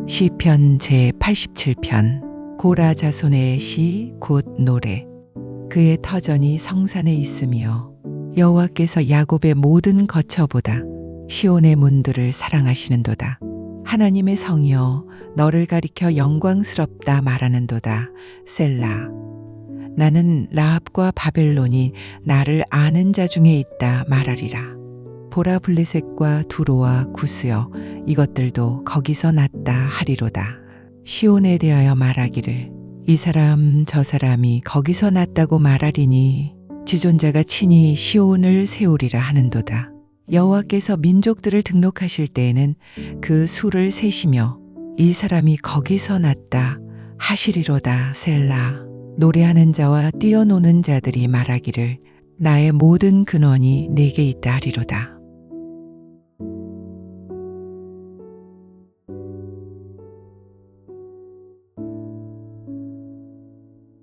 시편 제87편. 고라 자손의 시 곧 노래. 그의 터전이 성산에 있으며 여호와께서 야곱의 모든 거처보다 시온의 문들을 사랑하시는도다. 하나님의 성이여 너를 가리켜 영광스럽다 말하는도다. 셀라. 나는 라합과 바벨론이 나를 아는 자 중에 있다 말하리라. 보라 블레셋과 두로와 구스여 이것들도 거기서 났다 하리로다. 시온에 대하여 말하기를 이 사람 저 사람이 거기서 났다고 말하리니 지존자가 친히 시온을 세우리라 하는도다. 여호와께서 민족들을 등록하실 때에는 그 수를 세시며 이 사람이 거기서 났다 하시리로다. 셀라. 노래하는 자와 뛰어노는 자들이 말하기를 나의 모든 근원이 내게 있다 하리로다.